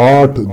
8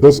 10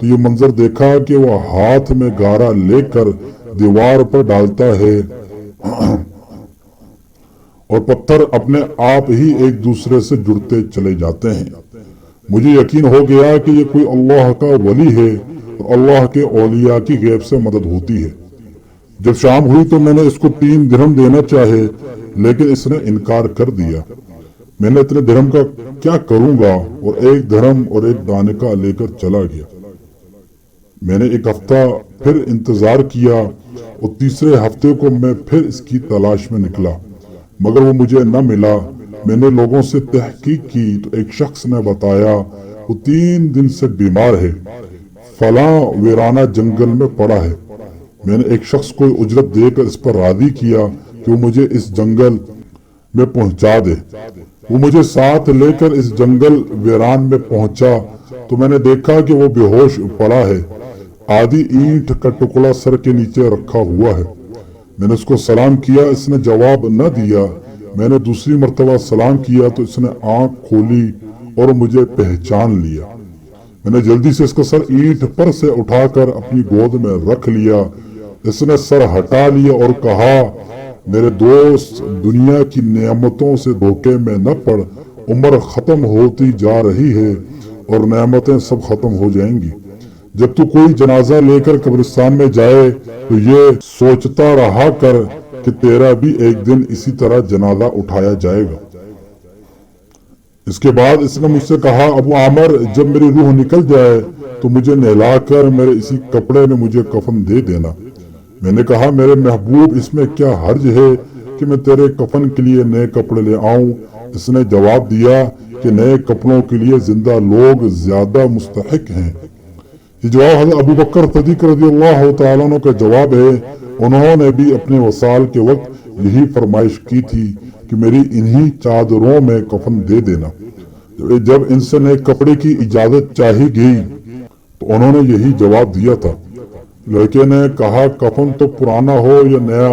تو یہ منظر دیکھا کہ وہ ہاتھ میں گارا لے کر دیوار پر ڈالتا ہے اور پتھر اپنے آپ ہی ایک دوسرے سے جڑتے چلے جاتے ہیں۔ مجھے یقین ہو گیا کہ یہ کوئی اللہ کا ولی ہے اور اللہ کے اولیاء کی غیب سے مدد ہوتی ہے۔ جب شام ہوئی تو میں نے اس کو 3 درہم دینا چاہے، لیکن اس نے انکار کر دیا۔ میں نے اتنے درہم کا کیا کروں گا اور 1 درہم اور 1 دانے کا لے کر چلا گیا۔ میں نے 1 ہفتہ پھر انتظار کیا اور تیسرے ہفتے کو میں پھر اس کی تلاش میں نکلا، مگر وہ مجھے نہ ملا۔ میں نے لوگوں سے تحقیق کی تو ایک شخص نے بتایا وہ 3 دن سے بیمار ہے، فلاں ویرانہ جنگل میں پڑا ہے۔ میں نے ایک شخص کو اجرت دے کر اس پر راضی کیا کہ وہ مجھے اس جنگل میں پہنچا دے۔ وہ مجھے ساتھ لے کر اس جنگل ویران میں پہنچا تو میں نے دیکھا کہ وہ بے ہوش پڑا ہے، آدھی اینٹ کا ٹکڑا سر کے نیچے رکھا ہوا ہے۔ میں نے اس کو سلام کیا، اس نے جواب نہ دیا۔ میں نے دوسری مرتبہ سلام کیا تو اس نے آنکھ کھولی اور مجھے پہچان لیا۔ میں نے جلدی سے اس کا سر اینٹ پر سے اٹھا کر اپنی گود میں رکھ لیا۔ اس نے سر ہٹا لیا اور کہا، میرے دوست، دنیا کی نعمتوں سے دھوکے میں نہ پڑ، عمر ختم ہوتی جا رہی ہے اور نعمتیں سب ختم ہو جائیں گی۔ جب تو کوئی جنازہ لے کر قبرستان میں جائے تو یہ سوچتا رہا کر کہ تیرا بھی ایک دن اسی طرح جنازہ اٹھایا جائے گا۔ اس کے بعد اس نے مجھ سے کہا، ابو عامر، جب میری روح نکل جائے تو مجھے نہلا کر میرے اسی کپڑے میں مجھے کفن دے دینا۔ میں نے کہا، میرے محبوب، اس میں کیا حرج ہے کہ میں تیرے کفن کے لیے نئے کپڑے لے آؤں؟ اس نے جواب دیا کہ نئے کپڑوں کے لیے زندہ لوگ زیادہ مستحق ہیں۔ یہ جواب حضرت ابو بکر صدیق رضی اللہ تعالیٰ عنہ کا جواب ہے۔ انہوں نے بھی اپنے وصال کے وقت یہی فرمائش کی تھی کہ میری انہی چادروں میں کفن دے دینا۔ جب ان سے نئے کپڑے کی اجازت چاہی گئی تو انہوں نے یہی جواب دیا تھا۔ لڑکے نے کہا، کفن تو پرانا ہو یا نیا،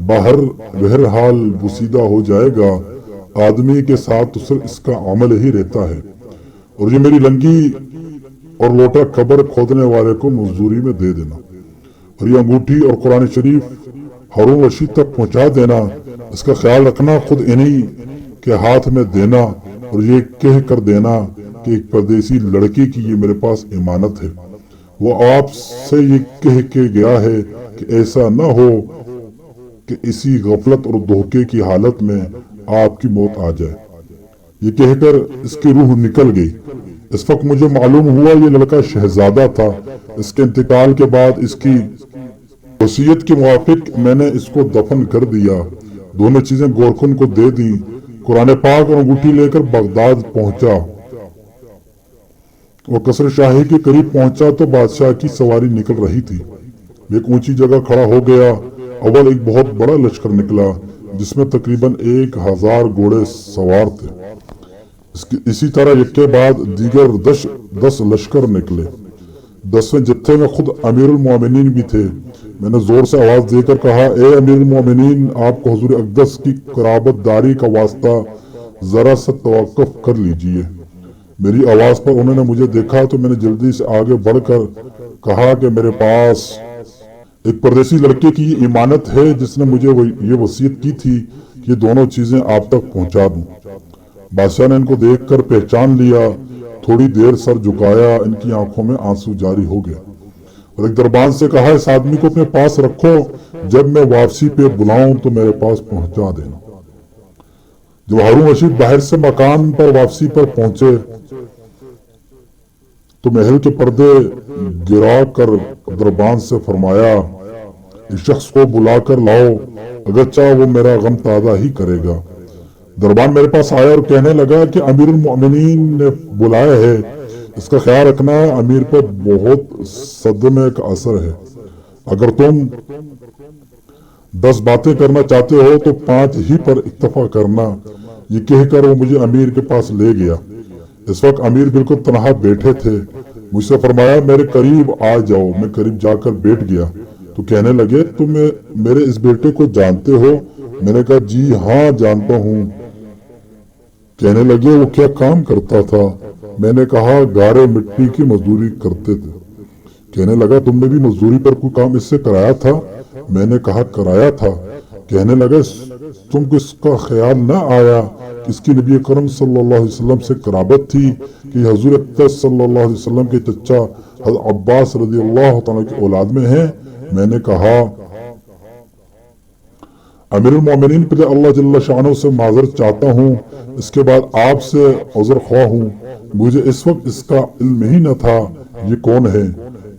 بہرحال بوسیدہ ہو جائے گا۔ آدمی کے ساتھ تو صرف اس کا عمل ہی رہتا ہے، اور یہ میری لنگی اور لوٹا قبر کھودنے والے کو مزدوری میں دے دینا، اور یہ انگوٹھی اور قرآن شریف ہارون رشید تک پہنچا دینا۔ اس کا خیال رکھنا، خود انہی کے ہاتھ میں دینا اور یہ کہہ کر دینا کہ ایک پردیسی لڑکی کی یہ میرے پاس امانت ہے، وہ آپ سے یہ کہہ کے گیا ہے کہ ایسا نہ ہو کہ اسی غفلت اور دھوکے کی حالت میں آپ کی موت آ جائے۔ یہ کہہ کر اس کی روح نکل گئی۔ اس وقت مجھے معلوم ہوا یہ لڑکا شہزادہ تھا۔ اس کے انتقال کے بعد اس کی وصیت کے موافق میں نے اس کو دفن کر دیا۔ دونوں چیزیں گورکھن کو دے دی۔ قرآن پاک اور انگوٹھی لے کر بغداد پہنچا۔ وہ قصر شاہی کے قریب پہنچا تو بادشاہ کی سواری نکل رہی تھی۔ ایک اونچی جگہ کھڑا ہو گیا۔ اول ایک بہت بڑا لشکر نکلا جس میں تقریباً 1000 گھوڑے سوار تھے۔ اسی طرح ایک کے بعد دیگر 10 لشکر نکلے۔ 10ویں جتھے میں خود امیر المومنین بھی تھے۔ میں نے زور سے آواز دے کر کہا، اے امیر المومنین، آپ کو حضور اقدس کی قرابت داری کا واسطہ ذرا سا توقف کر لیجئے۔ میری آواز پر انہوں نے مجھے دیکھا تو میں نے جلدی سے آگے بڑھ کر کہا کہ میرے پاس ایک پردیسی لڑکے کی یہ امانت ہے جس نے مجھے یہ وصیت کی تھی کہ یہ دونوں چیزیں آپ تک پہنچا دوں۔ بادشاہ نے ان کو دیکھ کر پہچان لیا۔ تھوڑی دیر سر جھکایا، ان کی آنکھوں میں آنسو جاری ہو گیا اور ایک دربان سے کہا، اس آدمی کو اپنے پاس رکھو، جب میں واپسی پہ بلاؤں تو میرے پاس پہنچا دینا۔ جب ہارون رشید باہر سے مکان پر واپسی پر پہنچے تو محل کے پردے گرا کر دربان سے فرمایا، اس شخص کو بلا کر لاؤ، اگرچہ وہ میرا غم تازہ ہی کرے گا۔ دربان میرے پاس آیا اور کہنے لگا کہ امیر المؤمنین نے بلایا ہے، اس کا خیال رکھنا، امیر پر بہت صدمے کا اثر ہے۔ اگر تم 10 باتیں کرنا چاہتے ہو تو 5 ہی پر اکتفا کرنا۔ یہ کہہ کر وہ مجھے امیر کے پاس لے گیا۔ اس وقت امیر بالکل تنہا بیٹھے تھے۔ مجھ سے فرمایا، میرے قریب آ جاؤ۔ میں قریب جا کر بیٹھ گیا تو کہنے لگے، تم میرے اس بیٹے کو جانتے ہو؟ میں نے کہا، جی ہاں جانتا ہوں۔ کہنے لگے، وہ کیا کام کرتا تھا؟ میں نے کہا، گارے مٹی کی مزدوری کرتے تھے۔ کہنے لگا تم نے بھی مزدوری پر کوئی کام اس سے کرایا تھا؟ میں نے کہا کرایا تھا۔ کہنے لگا تم کو اس کا خیال نہ آیا کہ اس کی نبی کرم صلی اللہ علیہ وسلم سے قرابت تھی کہ حضور اقدس صلی اللہ علیہ وسلم کے چچا حضرت عباس رضی اللہ تعالیٰ کی اولاد میں ہیں؟ میں نے کہا امیر المومنین پہلے اللہ جل شانہ سے معذرت چاہتا ہوں، اس کے بعد آپ سے عذر خواہ ہوں، مجھے اس وقت اس کا علم ہی نہ تھا یہ کون ہے۔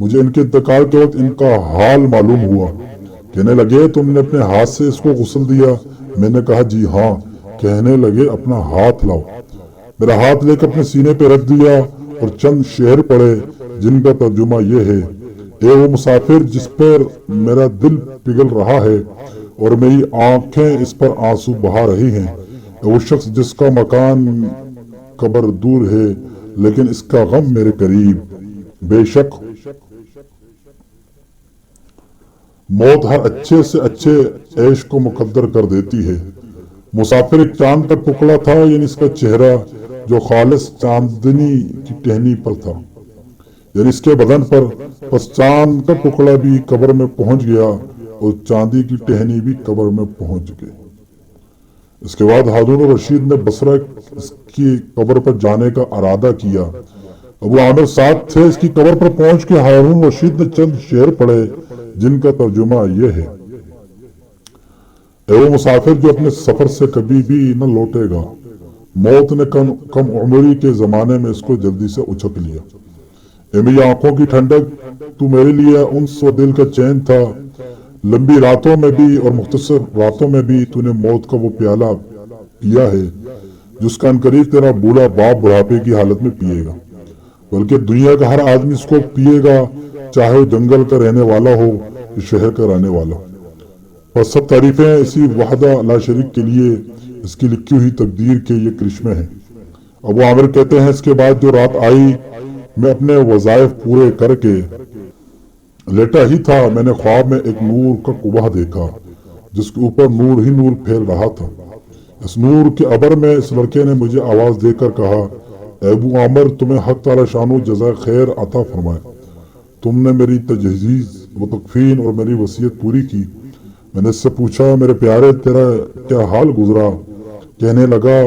مجھے ان کے انتقال کے وقت ان کا حال معلوم ہوا۔ کہنے لگے تم نے اپنے ہاتھ سے اس کو غسل دیا؟ میں نے کہا جی ہاں۔ کہنے لگے اپنا ہاتھ لاؤ۔ میرا ہاتھ لے کر اپنے سینے پہ رکھ دیا اور چند شعر پڑھے جن کا ترجمہ یہ ہے: اے وہ مسافر جس پر میرا دل پگھل رہا ہے اور میری آنکھیں اس پر آنسو بہا رہی ہیں، اے وہ شخص جس کا مکان قبر دور ہے لیکن اس کا غم میرے قریب، بے شک موت ہر اچھے سے اچھے عیش کو مقدر کر دیتی ہے۔ مسافر ایک چاند کا ٹکڑا تھا، یعنی اس کا چہرہ جو خالص چاندنی کی ٹہنی پر تھا، یعنی اس کے بدن پر، پس چاند کا ٹکڑا بھی قبر میں پہنچ گیا اور چاندی کی ٹہنی بھی قبر میں پہنچ گئی۔ اس کے بعد ہارون الرشید نے بصرہ اس کی قبر پر جانے کا ارادہ کیا۔ ابو عامر ساتھ تھے۔ اس کی قبر پر پہنچ کے ہارون الرشید نے چند شعر پڑھے جن کا ترجمہ یہ ہے: اے وہ مسافر جو اپنے سفر سے کبھی بھی نہ لوٹے گا، موت نے کم عمری کے زمانے میں اس کو جلدی سے اچک لیا۔ اے میری آنکھوں کی ٹھنڈک، تو میرے لیے انس و دل کا چین تھا۔ لمبی راتوں میں بھی اور مختصر راتوں میں بھی تو نے موت کا وہ پیالہ پیا ہے جس کا عنقریب تیرا بوڑھا باپ بڑھاپے کی حالت میں پیے گا، بلکہ دنیا کا ہر آدمی اس کو پیے گا، چاہے وہ جنگل کا رہنے والا ہو یا شہر کا رہنے والا ہو۔ اور سب تعریفیں اسی وحدہ لا شریک کے لیے، اس کی لکھی ہوئی تقدیر کے یہ کرشمے ہیں۔ ابو عامر کہتے ہیں اس کے بعد جو رات آئی، میں اپنے وظائف پورے کر کے لیٹا ہی تھا، میں نے خواب میں ایک نور کا قبہ دیکھا جس کے اوپر نور ہی نور پھیل رہا تھا۔ اس نور کے عبر میں اس لڑکے نے مجھے آواز دے کر کہا: اے ابو عامر، تمہیں حق تعالی شانو جزائے خیر عطا فرمائے، تم نے میری تجہیز و تکفین اور میری وصیت پوری کی۔ میں نے اس سے پوچھا میرے پیارے تیرا کیا حال گزرا؟ کہنے لگا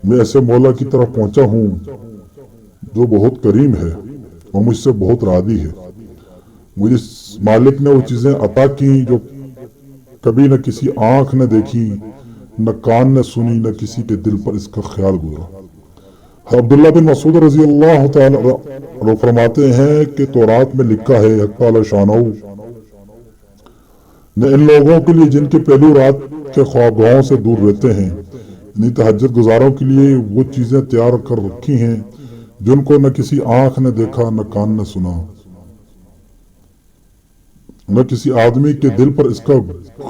میں ایسے مولا کی طرف پہنچا ہوں جو بہت کریم ہے اور مجھ سے بہت راضی ہے۔ مجھے مالک نے وہ چیزیں عطا کی جو کبھی نہ کسی آنکھ نے دیکھی، نہ کان نے سنی، نہ کسی کے دل پر اس کا خیال گزرا۔ عبداللہ بن مسعود رضی اللہ تعالی فرماتے ہیں کہ تورات میں لکھا ہے حق تعالی شانہ نے ان لوگوں کے لیے جن کے پہلو رات کے خوابگاہوں سے دور رہتے ہیں، یعنی تہجد گزاروں کے لیے وہ چیزیں تیار کر رکھی ہیں جن کو نہ کسی آنکھ نے دیکھا، نہ کان نے سنا، نہ کسی آدمی کے دل پر اس کا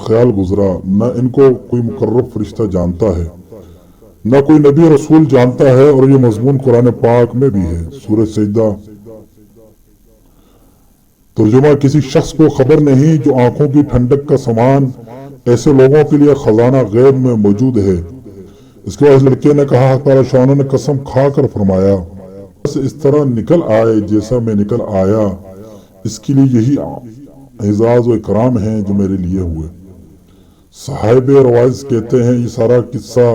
خیال گزرا، نہ ان کو کوئی مقرب فرشتہ جانتا ہے، نہ کوئی نبی رسول جانتا ہے، اور یہ مضمون قرآن پاک میں بھی ہے۔ سورہ سجدہ۔ ترجمہ: کسی شخص کو خبر نہیں جو آنکھوں کی ٹھنڈک کا سامان ایسے لوگوں کے لیے خزانہ غیب میں موجود ہے۔ اس کے بعد لڑکے نے کہا حق تعالی شانہ نے قسم کھا کر فرمایا بس اس طرح نکل آئے جیسا میں نکل آیا، اس کے لیے یہی اعزاز و اکرام ہیں جو میرے لیے ہوئے۔ صاحب روایت کہتے ہیں یہ سارا قصہ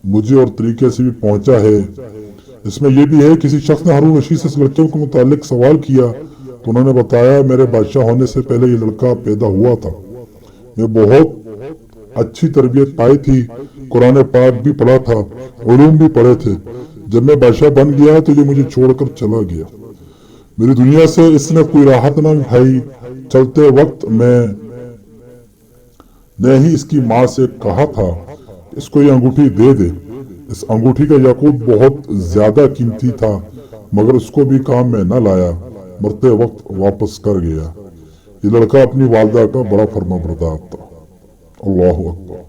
مجھے اور طریقے سے بھی پہنچا ہے۔ اس میں یہ بھی ہے کسی شخص نے ہارون رشید سے اس لڑکے کو متعلق سوال کیا تو انہوں نے بتایا میرے بادشاہ ہونے سے پہلے یہ لڑکا پیدا ہوا تھا، میں بہت اچھی تربیت پائی تھی، قرآن پاک بھی پڑھا تھا، علوم بھی پڑھے تھے۔ جب میں بادشاہ بن گیا تو یہ مجھے چھوڑ کر چلا گیا، میری دنیا سے اس نے کوئی راحت نہ اٹھائی۔ چلتے وقت میں نے ہی اس کی ماں سے کہا تھا اس کو یہ انگوٹھی دے دے۔ اس انگوٹھی کا یاقوت بہت زیادہ قیمتی تھا مگر اس کو بھی کام میں نہ لایا، مرتے وقت واپس کر گیا۔ یہ لڑکا اپنی والدہ کا بڑا فرما بردار تھا۔ اللہ اکبر۔